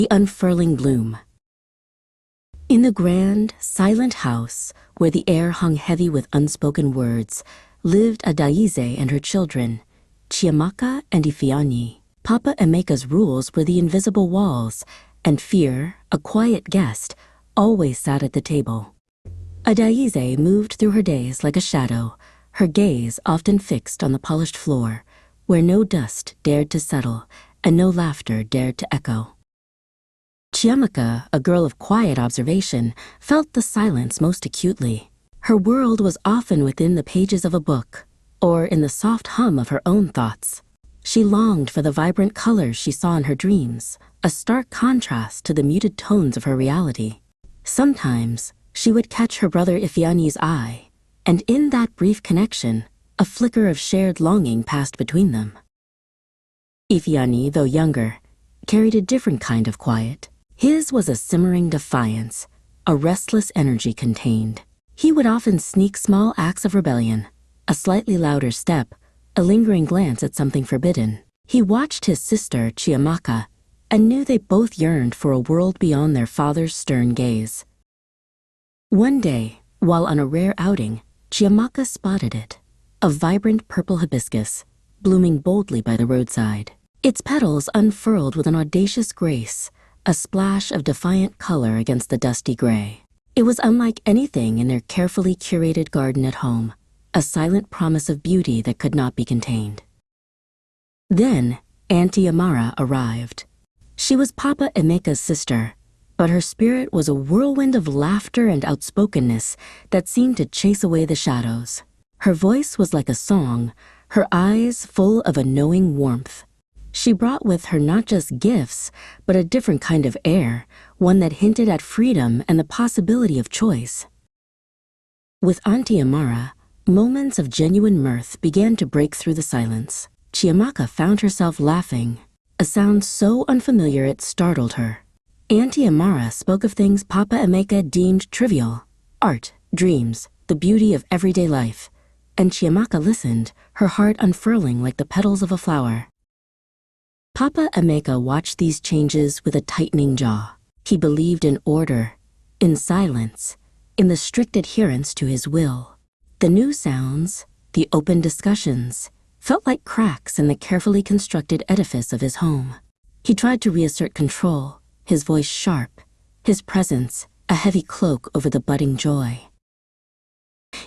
The unfurling bloom. In the grand, silent house, where the air hung heavy with unspoken words, lived Adaize and her children, Chiamaka and Ifeanyi. Papa Emeka's rules were the invisible walls, and fear, a quiet guest, always sat at the table. Adaize moved through her days like a shadow, her gaze often fixed on the polished floor, where no dust dared to settle and no laughter dared to echo. Chiamaka, a girl of quiet observation, felt the silence most acutely. Her world was often within the pages of a book, or in the soft hum of her own thoughts. She longed for the vibrant colors she saw in her dreams, a stark contrast to the muted tones of her reality. Sometimes, she would catch her brother Ifeanyi's eye, and in that brief connection, a flicker of shared longing passed between them. Ifeanyi, though younger, carried a different kind of quiet. His was a simmering defiance, a restless energy contained. He would often sneak small acts of rebellion, a slightly louder step, a lingering glance at something forbidden. He watched his sister, Chiamaka, and knew they both yearned for a world beyond their father's stern gaze. One day, while on a rare outing, Chiamaka spotted it, a vibrant purple hibiscus, blooming boldly by the roadside. Its petals unfurled with an audacious grace, a splash of defiant color against the dusty gray. It was unlike anything in their carefully curated garden at home, a silent promise of beauty that could not be contained. Then, Auntie Amara arrived. She was Papa Emeka's sister, but her spirit was a whirlwind of laughter and outspokenness that seemed to chase away the shadows. Her voice was like a song, her eyes full of a knowing warmth. She brought with her not just gifts, but a different kind of air, one that hinted at freedom and the possibility of choice. With Auntie Amara, moments of genuine mirth began to break through the silence. Chiamaka found herself laughing, a sound so unfamiliar it startled her. Auntie Amara spoke of things Papa Emeka deemed trivial, art, dreams, the beauty of everyday life, and Chiamaka listened, her heart unfurling like the petals of a flower. Papa Emeka watched these changes with a tightening jaw. He believed in order, in silence, in the strict adherence to his will. The new sounds, the open discussions, felt like cracks in the carefully constructed edifice of his home. He tried to reassert control, his voice sharp, his presence a heavy cloak over the budding joy.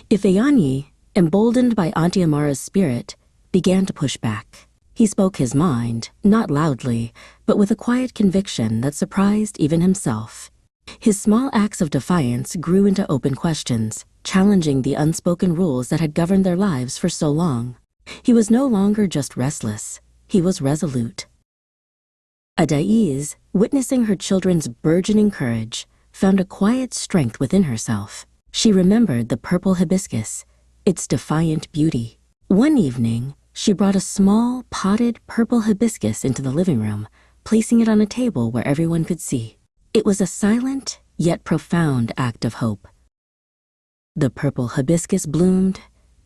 Ifeanyi, emboldened by Auntie Amara's spirit, began to push back. He spoke his mind, not loudly, but with a quiet conviction that surprised even himself. His small acts of defiance grew into open questions, challenging the unspoken rules that had governed their lives for so long. He was no longer just restless, he was resolute. Adaize, witnessing her children's burgeoning courage, found a quiet strength within herself. She remembered the purple hibiscus, its defiant beauty. One evening, she brought a small, potted purple hibiscus into the living room, placing it on a table where everyone could see. It was a silent, yet profound act of hope. The purple hibiscus bloomed,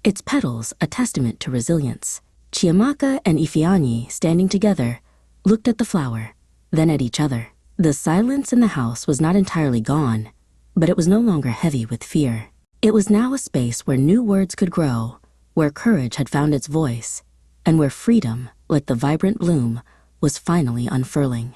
its petals a testament to resilience. Chiamaka and Ifeanyi, standing together, looked at the flower, then at each other. The silence in the house was not entirely gone, but it was no longer heavy with fear. It was now a space where new words could grow, where courage had found its voice, and where freedom, like the vibrant bloom, was finally unfurling.